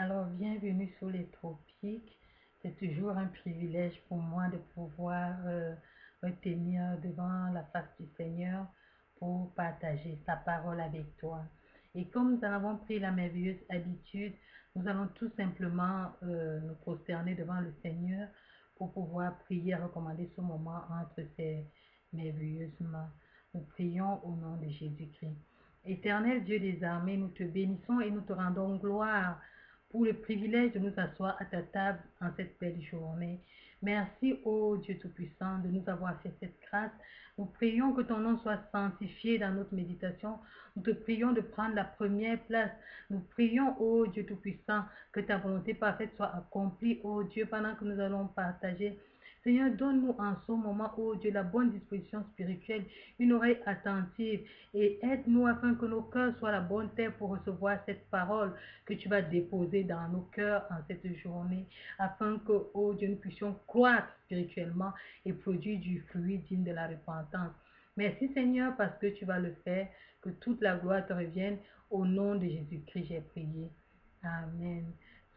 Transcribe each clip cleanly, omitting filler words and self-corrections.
Alors, bienvenue sur les tropiques. C'est toujours un privilège pour moi de pouvoir me tenir devant la face du Seigneur pour partager sa parole avec toi. Et comme nous en avons pris la merveilleuse habitude, nous allons tout simplement nous prosterner devant le Seigneur pour pouvoir prier et recommander ce moment entre ses merveilleuses mains. Nous prions au nom de Jésus-Christ. Éternel Dieu des armées, nous te bénissons et nous te rendons gloire pour le privilège de nous asseoir à ta table en cette belle journée. Merci, ô Dieu Tout-Puissant, de nous avoir fait cette grâce. Nous prions que ton nom soit sanctifié dans notre méditation. Nous te prions de prendre la première place. Nous prions, ô Dieu Tout-Puissant, que ta volonté parfaite soit accomplie, ô Dieu, pendant que nous allons partager. Seigneur, donne-nous en ce moment, ô Dieu, la bonne disposition spirituelle, une oreille attentive et aide-nous afin que nos cœurs soient la bonne terre pour recevoir cette parole que tu vas déposer dans nos cœurs en cette journée, afin que, oh Dieu, nous puissions croître spirituellement et produire du fruit digne de la repentance. Merci Seigneur parce que tu vas le faire, que toute la gloire te revienne. Au nom de Jésus-Christ, j'ai prié. Amen.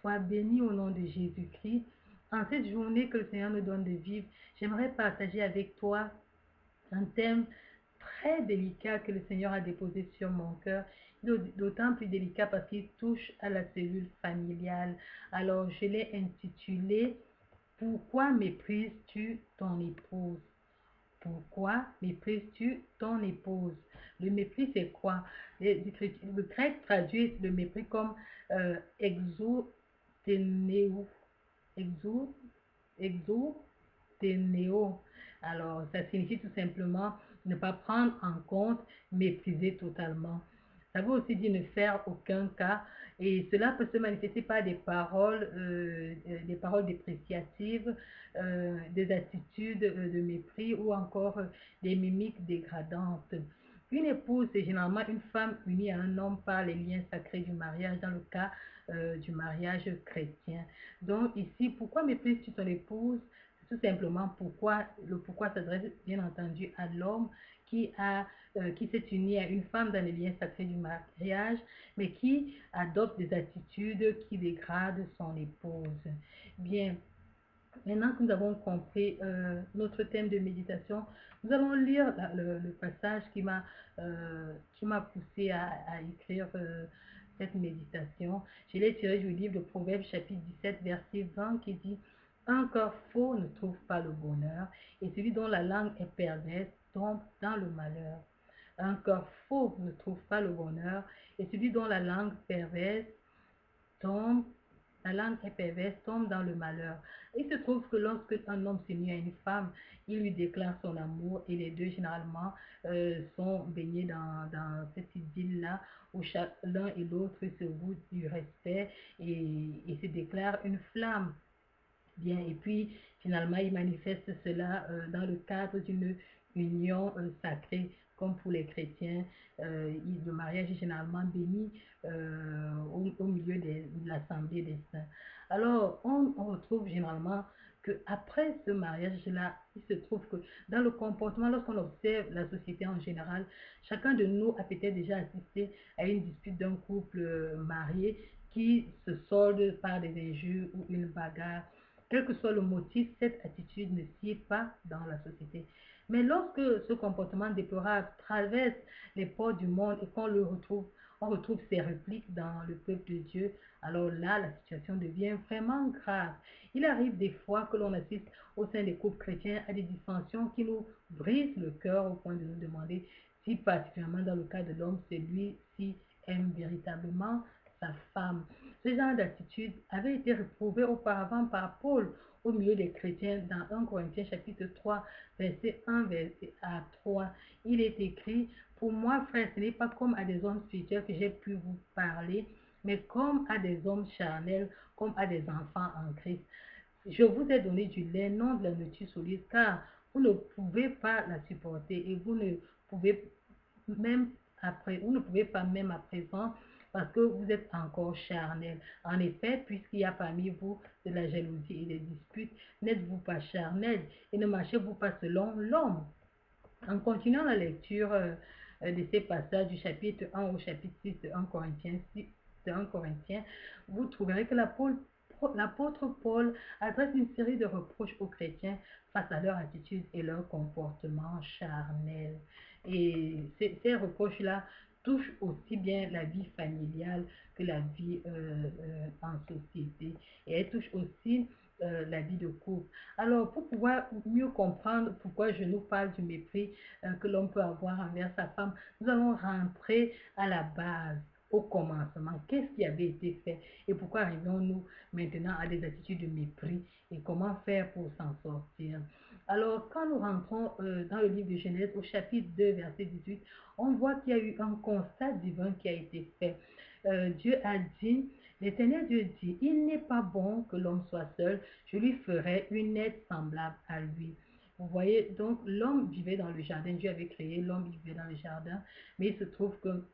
Sois béni au nom de Jésus-Christ. En cette journée que le Seigneur nous donne de vivre, j'aimerais partager avec toi un thème très délicat que le Seigneur a déposé sur mon cœur, d'autant plus délicat parce qu'il touche à la cellule familiale. Alors, je l'ai intitulé « Pourquoi méprises-tu ton épouse ?» Pourquoi méprises-tu ton épouse? Le mépris, c'est quoi? Le grec traduit le mépris comme exoténéo. Exo, exoténéo. Alors, ça signifie tout simplement ne pas prendre en compte, mépriser totalement. Ça veut aussi dire ne faire aucun cas. Et cela peut se manifester par des paroles dépréciatives, des attitudes de mépris ou encore des mimiques dégradantes. Une épouse, c'est généralement une femme unie à un homme par les liens sacrés du mariage, dans le cas du mariage chrétien. Donc ici, pourquoi méprises-tu ton épouse? C'est tout simplement le pourquoi s'adresse bien entendu à l'homme qui s'est uni à une femme dans les liens sacrés du mariage, mais qui adopte des attitudes qui dégradent son épouse. Bien, maintenant que nous avons compris notre thème de méditation, nous allons lire le passage qui m'a poussé à écrire cette méditation. Je l'ai tiré du livre de Proverbes chapitre 17 verset 20 qui dit « Un cœur faux ne trouve pas le bonheur et celui dont la langue est perverse tombe dans le malheur. » Un cœur faux ne trouve pas le bonheur et celui dont tombe la langue est perverse, tombe dans le malheur. Il se trouve que lorsque un homme s'unit à une femme, il lui déclare son amour et les deux généralement sont baignés dans cette idylle-là où l'un et l'autre se vouent du respect et se déclarent une flamme. Bien, et puis finalement, il manifeste cela dans le cadre d'une union sacrée, comme pour les chrétiens. Le mariage est généralement béni au milieu de l'assemblée des saints. Alors, on retrouve généralement qu'après ce mariage-là, il se trouve que dans le comportement, lorsqu'on observe la société en général, chacun de nous a peut-être déjà assisté à une dispute d'un couple marié qui se solde par des injures ou une bagarre. Quel que soit le motif, cette attitude ne sied pas dans la société. Mais lorsque ce comportement déplorable traverse les portes du monde et on retrouve ses répliques dans le peuple de Dieu, alors là, la situation devient vraiment grave. Il arrive des fois que l'on assiste au sein des couples chrétiens à des dissensions qui nous brisent le cœur au point de nous demander si particulièrement dans le cas de l'homme, celui-ci aime véritablement sa femme. Ce genre d'attitude avait été réprouvé auparavant par Paul au milieu des chrétiens dans 1 Corinthiens chapitre 3, verset 1 verset à 3. Il est écrit, pour moi, frère, ce n'est pas comme à des hommes spirituels que j'ai pu vous parler, mais comme à des hommes charnels, comme à des enfants en Christ. Je vous ai donné du lait, non de la nourriture solide, car vous ne pouvez pas la supporter et vous ne pouvez pas même à présent parce que vous êtes encore charnel. En effet, puisqu'il y a parmi vous de la jalousie et des disputes, n'êtes-vous pas charnel et ne marchez-vous pas selon l'homme? En continuant la lecture de ces passages du chapitre 1 au chapitre 6 de 1 Corinthiens de 1 Corinthiens, vous trouverez que l'apôtre Paul adresse une série de reproches aux chrétiens face à leur attitude et leur comportement charnel. Et ces reproches-là touchent aussi bien la vie familiale que la vie en société. Et elles touchent aussi la vie de couple. Alors, pour pouvoir mieux comprendre pourquoi je nous parle du mépris que l'homme peut avoir envers sa femme, nous allons rentrer à la base, au commencement. Qu'est-ce qui avait été fait et pourquoi arrivons-nous maintenant à des attitudes de mépris et comment faire pour s'en sortir? Alors, quand nous rentrons dans le livre de Genèse au chapitre 2, verset 18, on voit qu'il y a eu un constat divin qui a été fait. Dieu a dit, l'Éternel Dieu dit, il n'est pas bon que l'homme soit seul, je lui ferai une aide semblable à lui. Vous voyez, donc l'homme vivait dans le jardin, Dieu avait créé, l'homme vivait dans le jardin, mais il se trouve que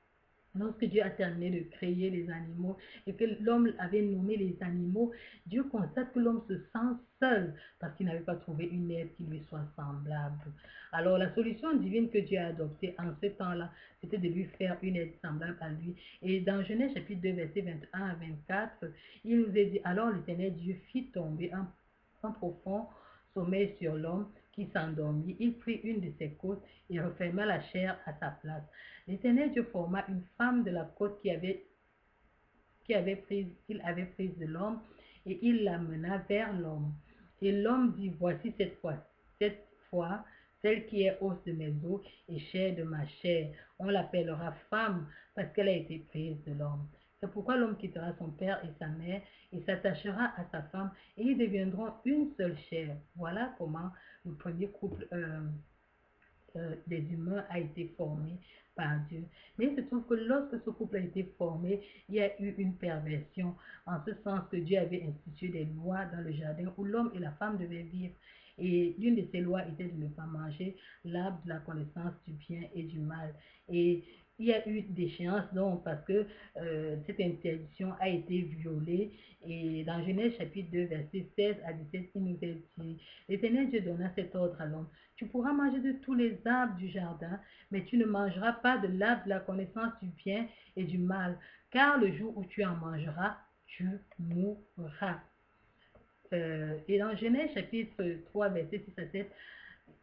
lorsque Dieu a terminé de créer les animaux et que l'homme avait nommé les animaux, Dieu constate que l'homme se sent seul parce qu'il n'avait pas trouvé une aide qui lui soit semblable. Alors la solution divine que Dieu a adoptée en ce temps-là, c'était de lui faire une aide semblable à lui. Et dans Genèse chapitre 2, verset 21 à 24, il nous est dit, alors l'Éternel Dieu fit tomber un profond sommeil sur l'homme qui s'endormit. Il prit une de ses côtes et referma la chair à sa place. L'Éternel Dieu forma une femme de la côte qu'il avait prise de l'homme et il l'amena vers l'homme. Et l'homme dit, voici cette fois, celle qui est os de mes os et chair de ma chair. On l'appellera femme parce qu'elle a été prise de l'homme. C'est pourquoi l'homme quittera son père et sa mère et s'attachera à sa femme et ils deviendront une seule chair. Voilà comment le premier couple des humains a été formé par Dieu. Mais il se trouve que lorsque ce couple a été formé, il y a eu une perversion, en ce sens que Dieu avait institué des lois dans le jardin où l'homme et la femme devaient vivre. Et l'une de ces lois était de ne pas manger l'arbre de la connaissance du bien et du mal. Et il y a eu déchéance donc parce que cette interdiction a été violée. Et dans Genèse chapitre 2, verset 16 à 17, il nous est dit, l'Éternel Dieu donna cet ordre à l'homme. Tu pourras manger de tous les arbres du jardin, mais tu ne mangeras pas de l'arbre de la connaissance du bien et du mal, car le jour où tu en mangeras, tu mourras. Et dans Genèse chapitre 3, verset 6 à 7,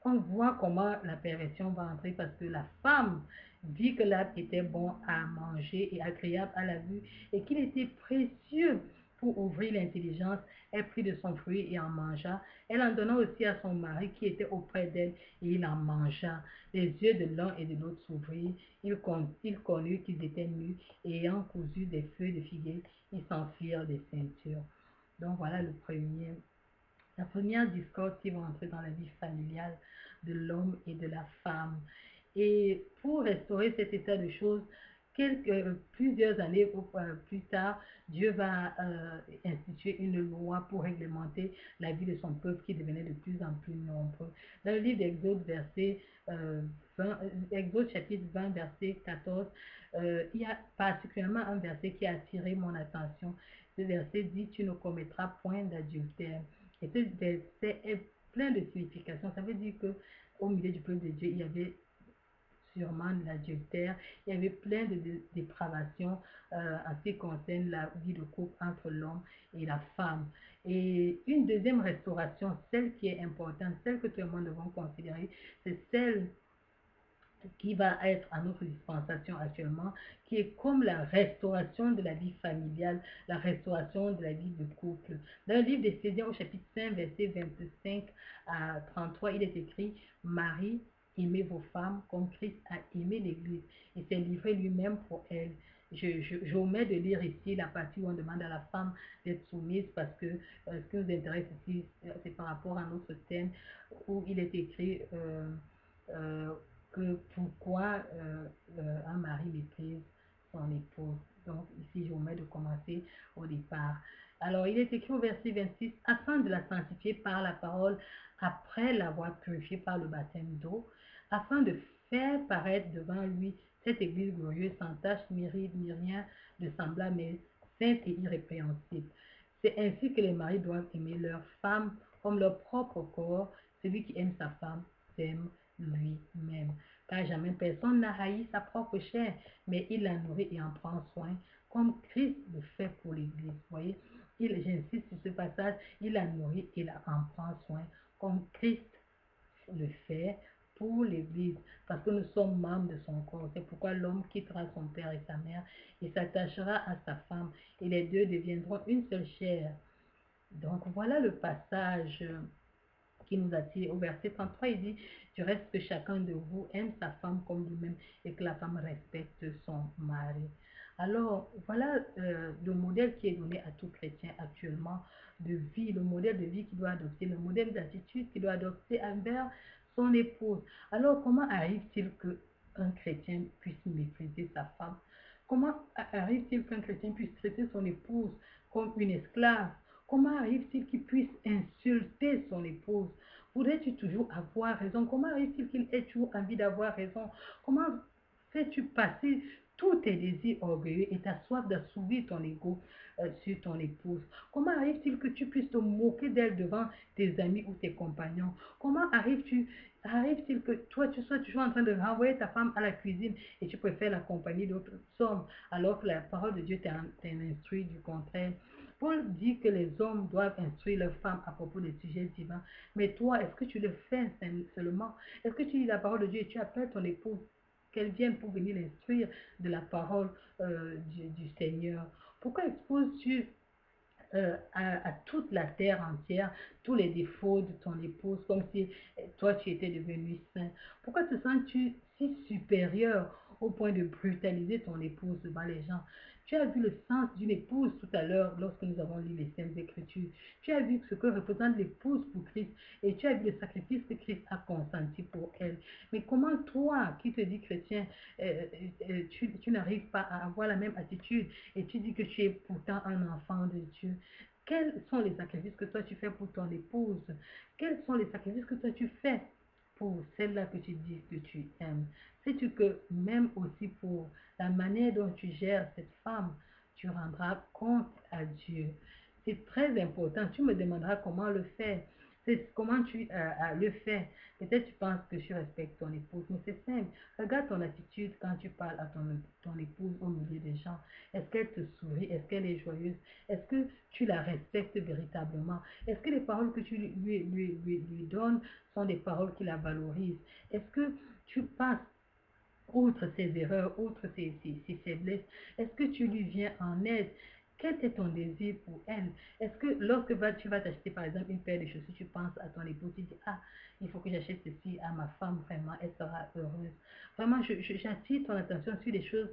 on voit comment la perversion va entrer parce que la femme dit que l'arbre était bon à manger et agréable à la vue et qu'il était précieux pour ouvrir l'intelligence. Elle prit de son fruit et en mangea. Elle en donna aussi à son mari qui était auprès d'elle et il en mangea. Les yeux de l'un et de l'autre s'ouvrirent. Ils connurent qu'ils étaient nus et ayant cousu des feuilles de figuier, ils s'enfirent des ceintures. Donc voilà la première discorde qui va entrer dans la vie familiale de l'homme et de la femme. Et pour restaurer cet état de choses, plusieurs années plus tard, Dieu va instituer une loi pour réglementer la vie de son peuple qui devenait de plus en plus nombreux. Dans le livre d'Exode, Exode chapitre 20, verset 14, il y a particulièrement un verset qui a attiré mon attention. Ce verset dit, tu ne commettras point d'adultère. Et ce verset est plein de significations. Ça veut dire que au milieu du peuple de Dieu, il y avait sûrement de l'adultère, il y avait plein de dépravations en ce qui concerne la vie de couple entre l'homme et la femme. Et une deuxième restauration, celle qui est importante, celle que tout le monde devons considérer, c'est celle qui va être à notre dispensation actuellement, qui est comme la restauration de la vie familiale, la restauration de la vie de couple. Dans le livre d'Éphésiens au chapitre 5, verset 25 à 33, il est écrit, Marie, aimez vos femmes comme Christ a aimé l'Église et s'est livré lui-même pour elle. J'omets de lire ici la partie où on demande à la femme d'être soumise parce que ce qui nous intéresse ici, c'est par rapport à notre thème où il est écrit euh, que pourquoi un mari méprise son épouse. Donc ici, je vous mets de commencer au départ. Alors, il est écrit au verset 26, afin de la sanctifier par la parole, après l'avoir purifiée par le baptême d'eau, afin de faire paraître devant lui cette église glorieuse, sans tache, ni ride, ni rien de semblable, mais sainte et irrépréhensible. C'est ainsi que les maris doivent aimer leur femme comme leur propre corps. Celui qui aime sa femme s'aime lui-même. car jamais personne n'a haï sa propre chair, mais il la nourrit et en prend soin, comme Christ le fait pour l'Église. Vous voyez, j'insiste sur ce passage, il la nourrit et en prend soin, comme Christ le fait pour l'Église, parce que nous sommes membres de son corps. C'est pourquoi l'homme quittera son père et sa mère et s'attachera à sa femme, et les deux deviendront une seule chair. Donc voilà le passage qui nous attire. Au verset 33, il dit, du reste que chacun de vous aime sa femme comme lui-même et que la femme respecte son mari. Alors voilà le modèle qui est donné à tout chrétien actuellement de vie, le modèle de vie qu'il doit adopter, le modèle d'attitude qu'il doit adopter envers son épouse. Alors comment arrive-t-il qu'un chrétien puisse mépriser sa femme? Comment arrive-t-il qu'un chrétien puisse traiter son épouse comme une esclave? Comment arrive-t-il qu'il puisse insulter son épouse? Voudrais-tu toujours avoir raison? Comment arrive-t-il qu'il ait toujours envie d'avoir raison? Comment fais-tu passer tous tes désirs orgueilleux et ta soif d'assouvir ton ego sur ton épouse? Comment arrive-t-il que tu puisses te moquer d'elle devant tes amis ou tes compagnons? Comment arrive-t-il que toi, tu sois toujours en train de renvoyer ta femme à la cuisine et tu préfères l'accompagner d'autres hommes alors que la parole de Dieu t'instruit du contraire? Paul dit que les hommes doivent instruire leurs femmes à propos des sujets divins. Mais toi, est-ce que tu le fais seulement? Est-ce que tu lis la parole de Dieu et tu appelles ton épouse qu'elle vienne pour venir l'instruire de la parole du Seigneur? Pourquoi exposes-tu à toute la terre entière tous les défauts de ton épouse comme si toi tu étais devenu saint? Pourquoi te sens-tu si supérieur au point de brutaliser ton épouse devant les gens? Tu as vu le sens d'une épouse tout à l'heure lorsque nous avons lu les Saintes Écritures. Tu as vu ce que représente l'épouse pour Christ et tu as vu le sacrifice que Christ a consenti pour elle. Mais comment toi, qui te dis chrétien, tu n'arrives pas à avoir la même attitude et tu dis que tu es pourtant un enfant de Dieu? Quels sont les sacrifices que toi tu fais pour ton épouse? Quels sont les sacrifices que toi tu fais pour celle-là que tu dis que tu aimes? Sais-tu que même aussi pour la manière dont tu gères cette femme, tu rendras compte à Dieu? C'est très important. Tu me demanderas comment le faire. C'est comment tu le fais. Peut-être tu penses que tu respectes ton épouse, mais c'est simple. Regarde ton attitude quand tu parles à ton épouse au milieu des gens. Est-ce qu'elle te sourit? Est-ce qu'elle est joyeuse? Est-ce que tu la respectes véritablement? Est-ce que les paroles que tu lui donnes sont des paroles qui la valorisent? Est-ce que tu passes outre ses erreurs, outre ses faiblesses? Est-ce que tu lui viens en aide? Quel est ton désir pour elle? Est-ce que lorsque tu vas t'acheter par exemple une paire de chaussures, tu penses à ton épouse, tu dis, ah, il faut que j'achète ceci à ma femme, vraiment, elle sera heureuse. Vraiment, j'attire ton attention sur des choses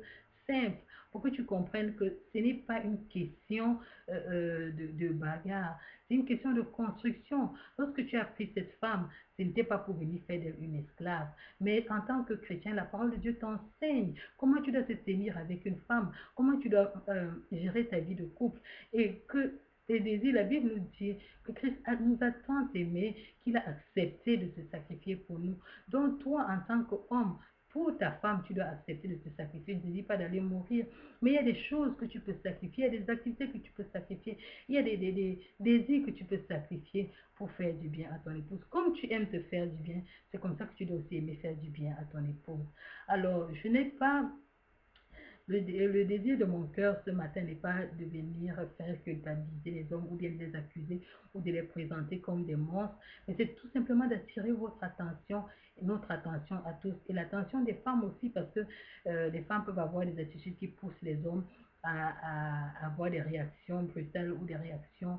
simples pour que tu comprennes que ce n'est pas une question de bagarre, c'est une question de construction. Lorsque tu as pris cette femme, ce n'était pas pour venir faire d'elle une esclave, mais en tant que chrétien, la parole de Dieu t'enseigne comment tu dois te tenir avec une femme, comment tu dois gérer ta vie de couple et que tes désirs, la Bible nous dit que Christ nous a tant aimés qu'il a accepté de se sacrifier pour nous. Donc toi, en tant qu'homme, pour ta femme, tu dois accepter de te sacrifier. Je ne dis pas d'aller mourir, mais il y a des choses que tu peux sacrifier, il y a des activités que tu peux sacrifier, il y a des désirs que tu peux sacrifier pour faire du bien à ton épouse. Comme tu aimes te faire du bien, c'est comme ça que tu dois aussi aimer faire du bien à ton épouse. Alors, je n'ai pas le désir de mon cœur ce matin n'est pas de venir faire culpabiliser les hommes ou bien de les accuser ou de les présenter comme des monstres, mais c'est tout simplement d'attirer votre attention, notre attention à tous et l'attention des femmes aussi parce que les femmes peuvent avoir des attitudes qui poussent les hommes à avoir des réactions brutales ou des réactions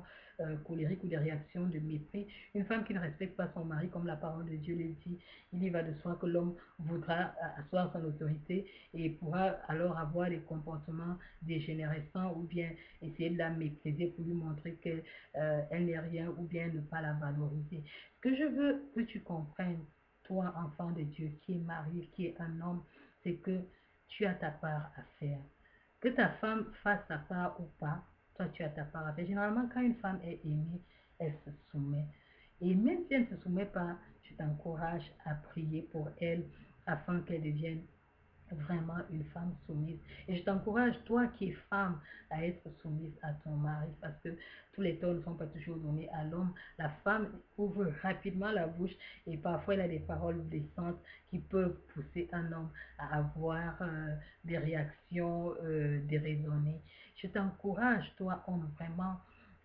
colériques ou des réactions de mépris. Une femme qui ne respecte pas son mari, comme la parole de Dieu le dit, il y va de soi que l'homme voudra asseoir son autorité et pourra alors avoir des comportements dégénérescents ou bien essayer de la mépriser pour lui montrer qu'elle n'est rien ou bien ne pas la valoriser. Ce que je veux que tu comprennes, toi enfant de Dieu qui est marié, qui est un homme, c'est que tu as ta part à faire. Que ta femme fasse sa part ou pas, toi tu as ta part à faire. Généralement, quand une femme est aimée, elle se soumet. Et même si elle ne se soumet pas, je t'encourage à prier pour elle afin qu'elle devienne vraiment une femme soumise. Et je t'encourage, toi qui es femme, à être soumise à ton mari parce que tous les torts ne sont pas toujours donnés à l'homme. La femme ouvre rapidement la bouche et parfois elle a des paroles blessantes qui peuvent pousser un homme à avoir des réactions déraisonnées. Je t'encourage, toi, homme, vraiment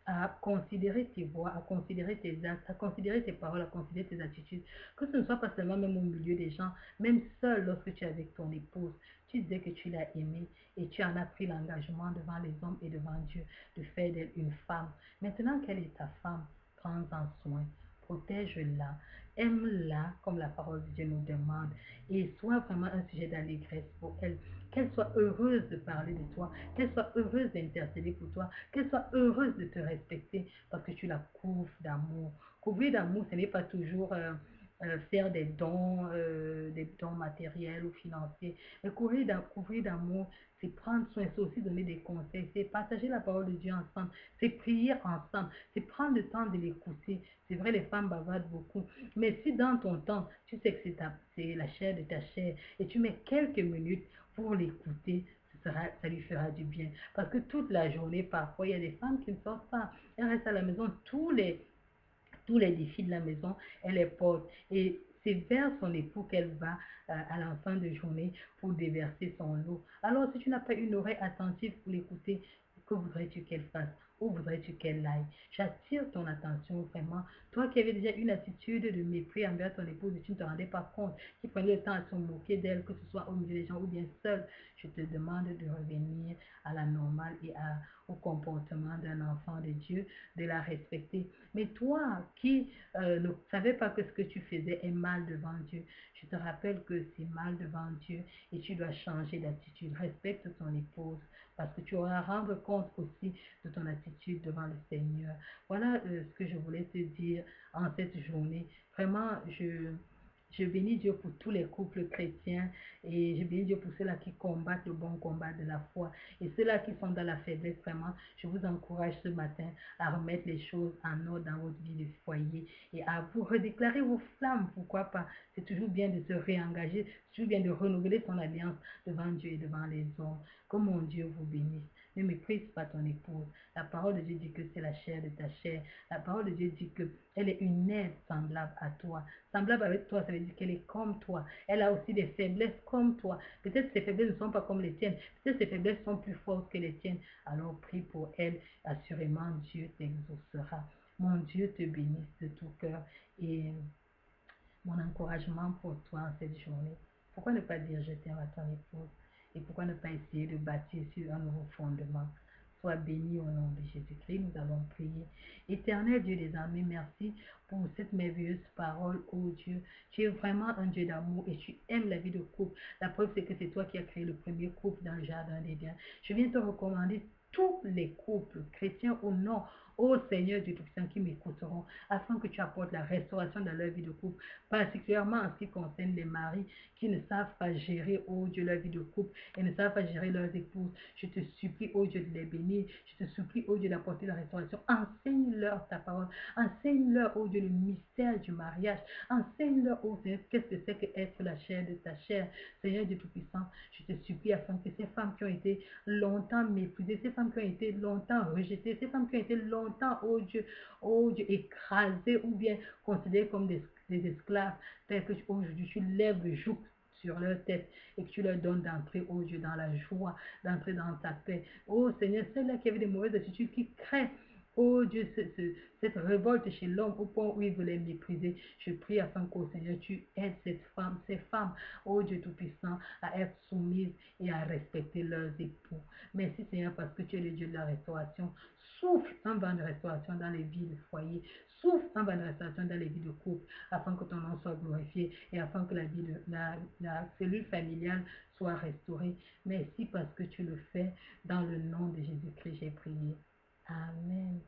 à considérer tes voix, à considérer tes actes, à considérer tes paroles, à considérer tes attitudes, que ce ne soit pas seulement même au milieu des gens, même seul lorsque tu es avec ton épouse, tu disais que tu l'as aimée et tu en as pris l'engagement devant les hommes et devant Dieu de faire d'elle une femme. Maintenant qu'elle est ta femme, prends-en soin, protège-la, aime-la comme la parole de Dieu nous demande et sois vraiment un sujet d'allégresse pour elle. Qu'elle soit heureuse de parler de toi, qu'elle soit heureuse d'intercéder pour toi, qu'elle soit heureuse de te respecter parce que tu la couvres d'amour. Couvrir d'amour, ce n'est pas toujours faire des dons matériels ou financiers. Mais couvrir d'amour, c'est prendre soin, c'est aussi donner des conseils, c'est partager la parole de Dieu ensemble, c'est prier ensemble, c'est prendre le temps de l'écouter. C'est vrai, les femmes bavardent beaucoup, mais si dans ton temps, tu sais que c'est la chair de ta chair et tu mets quelques minutes pour l'écouter, ça lui fera du bien. Parce que toute la journée, parfois, il y a des femmes qui ne sortent pas. Elles restent à la maison tous les défis de la maison, elle les porte. Et c'est vers son époux qu'elle va à la fin de journée pour déverser son lot. Alors, si tu n'as pas une oreille attentive pour l'écouter, que voudrais-tu qu'elle fasse? Où voudrais-tu qu'elle aille? J'attire ton attention vraiment. Toi qui avais déjà une attitude de mépris envers ton épouse et tu ne te rendais pas compte, qui prenait le temps à se moquer d'elle, que ce soit au milieu des gens ou bien seul, je te demande de revenir à la normale et au comportement d'un enfant de Dieu, de la respecter. Mais toi qui ne savais pas que ce que tu faisais est mal devant Dieu, je te rappelle que c'est mal devant Dieu et tu dois changer d'attitude. Respecte ton épouse parce que tu auras à rendre compte aussi de ton attitude devant le Seigneur. Voilà ce que je voulais te dire en cette journée. Vraiment, je bénis Dieu pour tous les couples chrétiens et je bénis Dieu pour ceux-là qui combattent le bon combat de la foi. Et ceux-là qui sont dans la faiblesse, vraiment, je vous encourage ce matin à remettre les choses en ordre dans votre vie de foyer et à vous redéclarer vos flammes, pourquoi pas. C'est toujours bien de se réengager, c'est toujours bien de renouveler son alliance devant Dieu et devant les hommes. Que mon Dieu vous bénisse. Ne méprise pas ton épouse. La parole de Dieu dit que c'est la chair de ta chair. La parole de Dieu dit qu'elle est une aide semblable à toi. Semblable avec toi, ça veut dire qu'elle est comme toi. Elle a aussi des faiblesses comme toi. Peut-être ses faiblesses ne sont pas comme les tiennes. Peut-être ses faiblesses sont plus fortes que les tiennes. Alors prie pour elle. Assurément, Dieu t'exaucera. Mon Dieu te bénisse de tout cœur. Et mon encouragement pour toi en cette journée, pourquoi ne pas dire je t'aime à ton épouse? Et pourquoi ne pas essayer de bâtir sur un nouveau fondement? Sois béni au nom de Jésus-Christ. Nous allons prier. Éternel Dieu des armées, merci pour cette merveilleuse parole, oh Dieu. Tu es vraiment un Dieu d'amour et tu aimes la vie de couple. La preuve, c'est que c'est toi qui as créé le premier couple dans le jardin d'Éden. Je viens te recommander tous les couples, chrétiens ou non, ô Seigneur Dieu Tout-Puissant, qui m'écouteront, afin que tu apportes la restauration dans leur vie de couple, particulièrement en ce qui concerne les maris qui ne savent pas gérer, oh Dieu, leur vie de couple et ne savent pas gérer leurs épouses. Je te supplie, oh Dieu, de les bénir. Je te supplie, oh Dieu, d'apporter la restauration. Enseigne-leur ta parole. Enseigne-leur, oh Dieu, le mystère du mariage. Enseigne-leur, oh Seigneur, qu'est-ce que c'est que être la chair de ta chair. Seigneur Dieu Tout-Puissant, je te supplie afin que ces femmes qui ont été longtemps méprisées, ces femmes qui ont été longtemps rejetées, ces femmes qui ont été longtemps, oh Dieu, écrasées ou bien considérées comme des esclaves, tel que aujourd'hui tu lèves le joug sur leur tête et que tu leur donnes d'entrer, oh Dieu, dans la joie, d'entrer dans ta paix. Oh Seigneur, celles-là qui avaient des mauvaises attitudes, qui créent, oh Dieu, cette révolte chez l'homme au point où il veut les mépriser. Je prie afin qu'au Seigneur, tu aides ces femmes, oh Dieu Tout-Puissant, à être soumises et à respecter leurs époux. Merci Seigneur parce que tu es le Dieu de la restauration. Souffle un vent de restauration dans les vies de foyer. Souffle un vent de restauration dans les vies de couple afin que ton nom soit glorifié et afin que la cellule familiale soit restaurée. Merci parce que tu le fais dans le nom de Jésus-Christ, j'ai prié. Amen.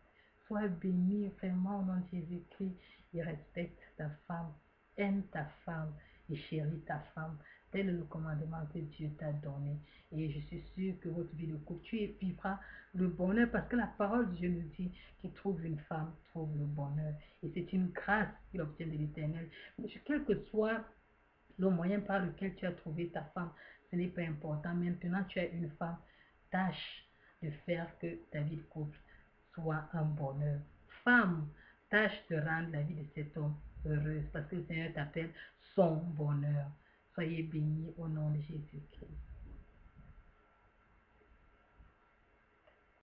Sois béni vraiment au nom de Jésus-Christ et respecte ta femme. Aime ta femme et chéris ta femme. Tel est le commandement que Dieu t'a donné. Et je suis sûre que votre vie de couple, tu vivras le bonheur parce que la parole de Dieu nous dit qu'il trouve une femme, trouve le bonheur. Et c'est une grâce qu'il obtient de l'Éternel. Quel que soit le moyen par lequel tu as trouvé ta femme, ce n'est pas important. Maintenant, tu es une femme, tâche de faire que ta vie de couple soit un bonheur. Femme, tâche de rendre la vie de cet homme heureuse parce que le Seigneur t'appelle son bonheur. Soyez bénis au nom de Jésus-Christ.